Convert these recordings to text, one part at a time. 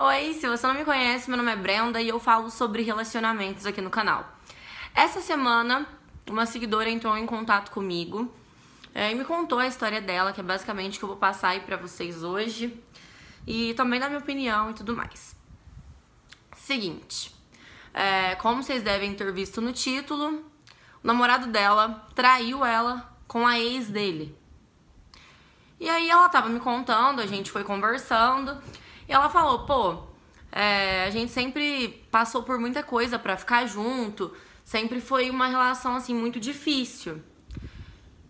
Oi, se você não me conhece, meu nome é Brenda e eu falo sobre relacionamentos aqui no canal. Essa semana, uma seguidora entrou em contato comigo e me contou a história dela, que é basicamente o que eu vou passar aí pra vocês hoje, e também da minha opinião e tudo mais. Seguinte, como vocês devem ter visto no título, o namorado dela traiu ela com a ex dele. E aí ela tava me contando, a gente foi conversando, e ela falou, a gente sempre passou por muita coisa pra ficar junto, sempre foi uma relação assim muito difícil.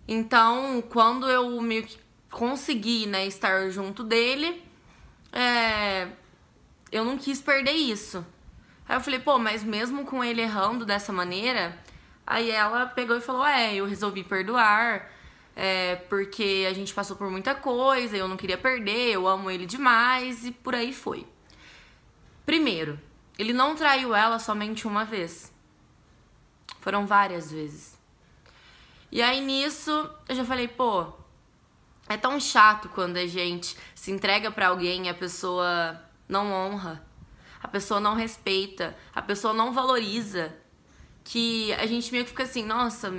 Então, quando eu meio que consegui, né, estar junto dele, eu não quis perder isso. Aí eu falei, mas mesmo com ele errando dessa maneira, aí ela pegou e falou, eu resolvi perdoar, porque a gente passou por muita coisa, eu não queria perder, eu amo ele demais, e por aí foi. Primeiro, ele não traiu ela somente uma vez. Foram várias vezes. E aí nisso, eu já falei, é tão chato quando a gente se entrega pra alguém e a pessoa não honra, a pessoa não respeita, a pessoa não valoriza, que a gente meio que fica assim, nossa,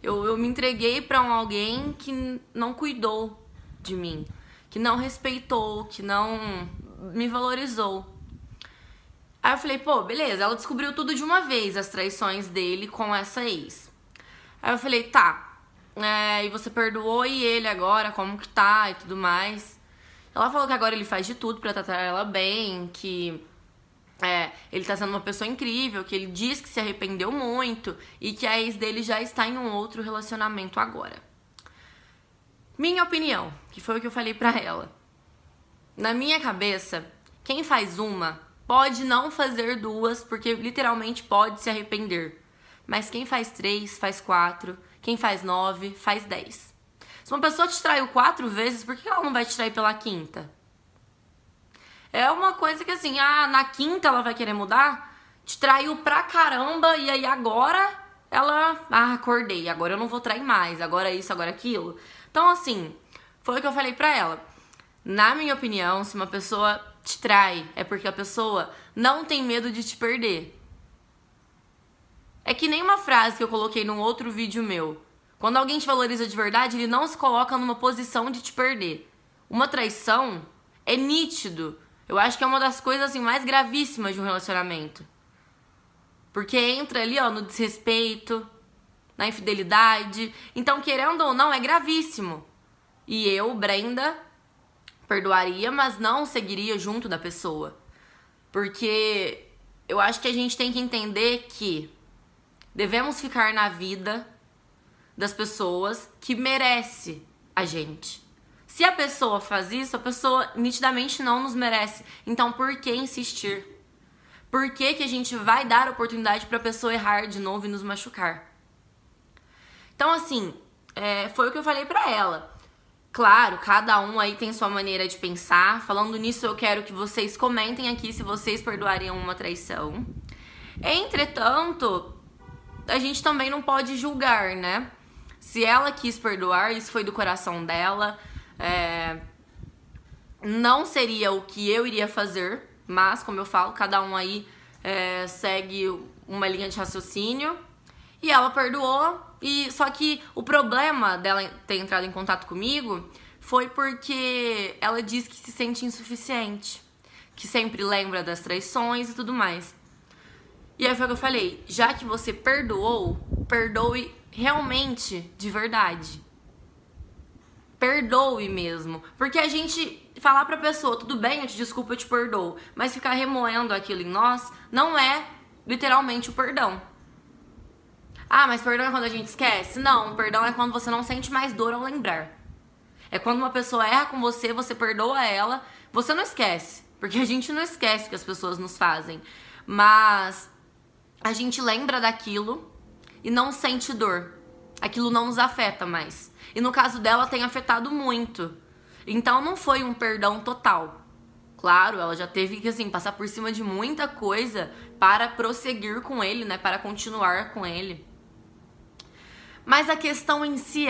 eu me entreguei pra alguém que não cuidou de mim, que não respeitou, que não me valorizou. Aí eu falei, beleza, ela descobriu tudo de uma vez, as traições dele com essa ex. Aí eu falei, e você perdoou e ele agora, como que tá e tudo mais. Ela falou que agora ele faz de tudo pra tratar ela bem, que ele tá sendo uma pessoa incrível, que ele diz que se arrependeu muito e que a ex dele já está em um outro relacionamento agora. Minha opinião, que foi o que eu falei pra ela. Na minha cabeça, quem faz uma pode não fazer duas, porque literalmente pode se arrepender. Mas quem faz 3, faz 4, quem faz 9, faz 10. Se uma pessoa te traiu 4 vezes, por que ela não vai te trair pela quinta? É uma coisa que assim, na quinta ela vai querer mudar, te traiu pra caramba e aí agora ela, acordei, agora eu não vou trair mais, agora isso, agora aquilo. Então assim, foi o que eu falei pra ela. Na minha opinião, se uma pessoa te trai, é porque a pessoa não tem medo de te perder. É que nem uma frase que eu coloquei num outro vídeo meu. Quando alguém te valoriza de verdade, ele não se coloca numa posição de te perder. Uma traição é nítido. Eu acho que é uma das coisas assim, mais gravíssimas de um relacionamento. Porque entra ali no desrespeito, na infidelidade. Então, querendo ou não, é gravíssimo. E eu, Brenda, perdoaria, mas não seguiria junto da pessoa. Porque eu acho que a gente tem que entender que devemos ficar na vida das pessoas que merece a gente. Se a pessoa faz isso, a pessoa nitidamente não nos merece. Então por que insistir? Por que que a gente vai dar oportunidade pra pessoa errar de novo e nos machucar? Então assim, foi o que eu falei pra ela. Claro, cada um aí tem sua maneira de pensar. Falando nisso, eu quero que vocês comentem aqui se vocês perdoariam uma traição. Entretanto, a gente também não pode julgar, né? Se ela quis perdoar, isso foi do coração dela. Não seria o que eu iria fazer, mas, como eu falo, cada um aí segue uma linha de raciocínio. E ela perdoou, só que o problema dela ter entrado em contato comigo foi porque ela diz que se sente insuficiente, que sempre lembra das traições e tudo mais. E aí foi o que eu falei, já que você perdoou, perdoe realmente de verdade. Perdoe mesmo. Porque a gente falar pra pessoa, tudo bem, eu te desculpo, eu te perdoo, mas ficar remoendo aquilo em nós não é literalmente o perdão. Mas perdão é quando a gente esquece? Não, perdão é quando você não sente mais dor ao lembrar. É quando uma pessoa erra com você, você perdoa ela, você não esquece. Porque a gente não esquece o que as pessoas nos fazem. Mas a gente lembra daquilo e não sente dor. Aquilo não nos afeta mais. E no caso dela tem afetado muito. Então não foi um perdão total. Claro, ela já teve que assim, passar por cima de muita coisa para prosseguir com ele, né? Para continuar com ele. Mas a questão em si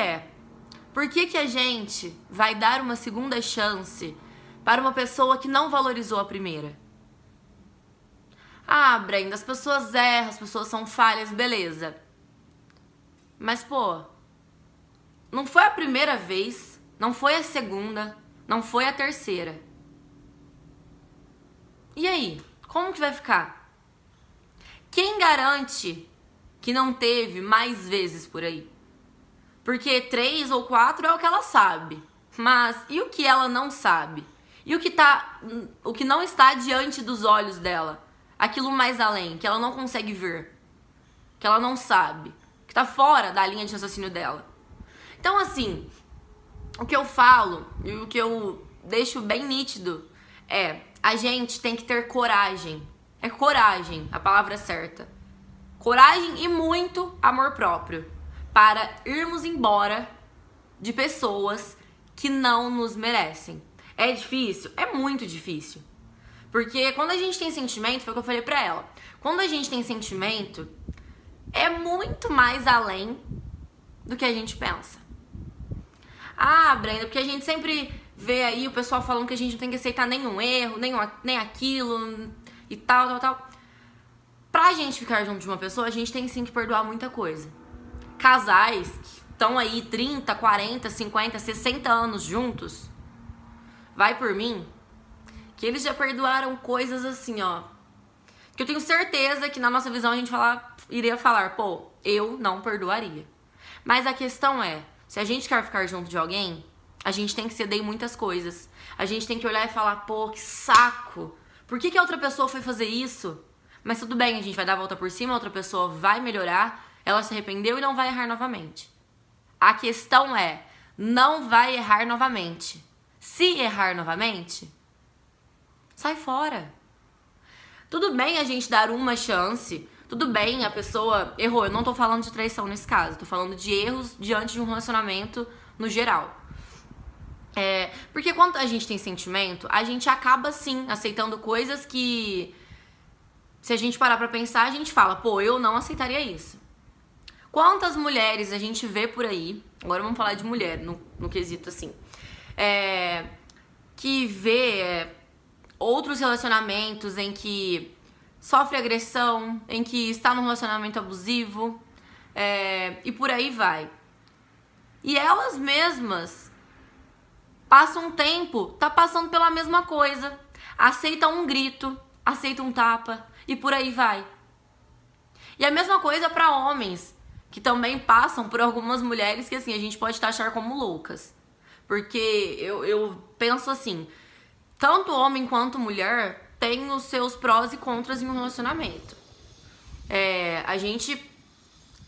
por que que a gente vai dar uma segunda chance para uma pessoa que não valorizou a primeira? Ah, Brenda, as pessoas erram, as pessoas são falhas, beleza. Mas, pô, não foi a primeira vez, não foi a segunda, não foi a terceira. E aí? Como que vai ficar? Quem garante que não teve mais vezes por aí? Porque 3 ou 4 é o que ela sabe. Mas e o que ela não sabe? E o que não está diante dos olhos dela? Aquilo mais além, que ela não consegue ver, que ela não sabe, que tá fora da linha de raciocínio dela. Então, assim, o que eu falo e o que eu deixo bem nítido é: a gente tem que ter coragem. É coragem, a palavra certa. Coragem e muito amor próprio para irmos embora de pessoas que não nos merecem. É difícil? É muito difícil. Porque quando a gente tem sentimento, foi o que eu falei pra ela, quando a gente tem sentimento, é muito mais além do que a gente pensa. Ah, Brenda, porque a gente sempre vê aí o pessoal falando que a gente não tem que aceitar nenhum erro, nem aquilo e tal. Pra gente ficar junto de uma pessoa, a gente tem sim que perdoar muita coisa. Casais que estão aí 30, 40, 50, 60 anos juntos, vai por mim, que eles já perdoaram coisas assim, ó, que eu tenho certeza que na nossa visão a gente iria falar, pô, eu não perdoaria. Mas a questão é, se a gente quer ficar junto de alguém, a gente tem que ceder em muitas coisas. A gente tem que olhar e falar, pô, que saco. Por que a outra pessoa foi fazer isso? Mas tudo bem, a gente vai dar a volta por cima, a outra pessoa vai melhorar, ela se arrependeu e não vai errar novamente. A questão é, não vai errar novamente. Se errar novamente, sai fora. Tudo bem a gente dar uma chance, tudo bem a pessoa errou. Eu não tô falando de traição nesse caso, tô falando de erros diante de um relacionamento no geral. Porque quando a gente tem sentimento, a gente acaba sim aceitando coisas que, se a gente parar pra pensar, a gente fala, pô, eu não aceitaria isso. Quantas mulheres a gente vê por aí, agora vamos falar de mulher no quesito assim, que vê outros relacionamentos em que sofre agressão, em que está num relacionamento abusivo, e por aí vai. E elas mesmas passam um tempo, tá passando pela mesma coisa, aceitam um grito, aceitam um tapa e por aí vai. E a mesma coisa para homens, que também passam por algumas mulheres que assim, a gente pode taxar como loucas. Porque eu penso assim, tanto homem quanto mulher tem os seus prós e contras em um relacionamento. A gente,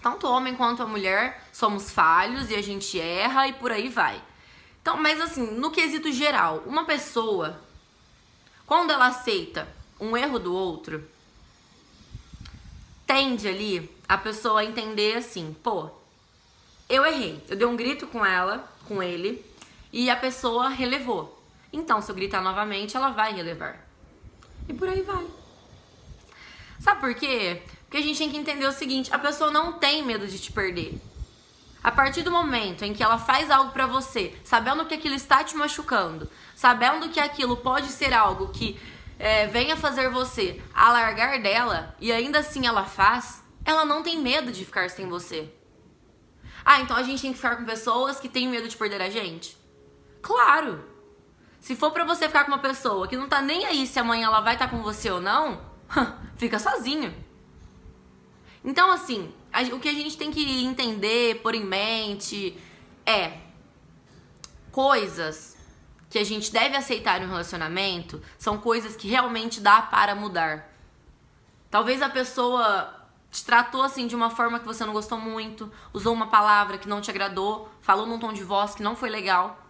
tanto homem quanto a mulher, somos falhos e a gente erra e por aí vai. Então, mas assim, no quesito geral, uma pessoa, quando ela aceita um erro do outro, tende ali a pessoa a entender assim, pô, eu errei, eu dei um grito com ele, e a pessoa relevou. Então, se eu gritar novamente, ela vai relevar. E por aí vai. Sabe por quê? Porque a gente tem que entender o seguinte, a pessoa não tem medo de te perder. A partir do momento em que ela faz algo pra você, sabendo que aquilo está te machucando, sabendo que aquilo pode ser algo que venha fazer você alargar dela, e ainda assim ela faz, ela não tem medo de ficar sem você. Ah, então a gente tem que ficar com pessoas que têm medo de perder a gente? Claro! Se for pra você ficar com uma pessoa que não tá nem aí se amanhã ela vai estar com você ou não, fica sozinho. Então, assim, o que a gente tem que entender, pôr em mente, coisas que a gente deve aceitar em um relacionamento são coisas que realmente dá para mudar. Talvez a pessoa te tratou assim de uma forma que você não gostou muito, usou uma palavra que não te agradou, falou num tom de voz que não foi legal.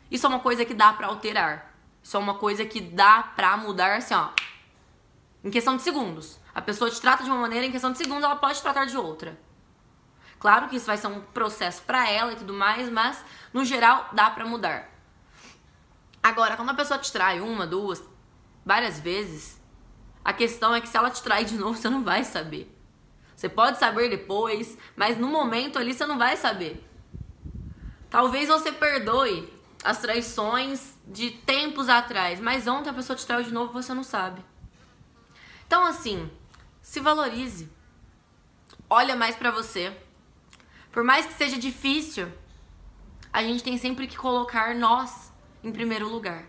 Isso é uma coisa que dá pra alterar. Isso é uma coisa que dá pra mudar, assim, ó, em questão de segundos. A pessoa te trata de uma maneira, em questão de segundos ela pode te tratar de outra. Claro que isso vai ser um processo pra ela e tudo mais, mas no geral dá pra mudar. Agora, quando a pessoa te trai uma, duas, várias vezes, a questão é que se ela te trai de novo, você não vai saber. Você pode saber depois, mas no momento ali você não vai saber. Talvez você perdoe as traições de tempos atrás, mas ontem a pessoa te traiu de novo e você não sabe. Então, assim, Se valorize. Olha mais pra você. Por mais que seja difícil, a gente tem sempre que colocar nós em primeiro lugar.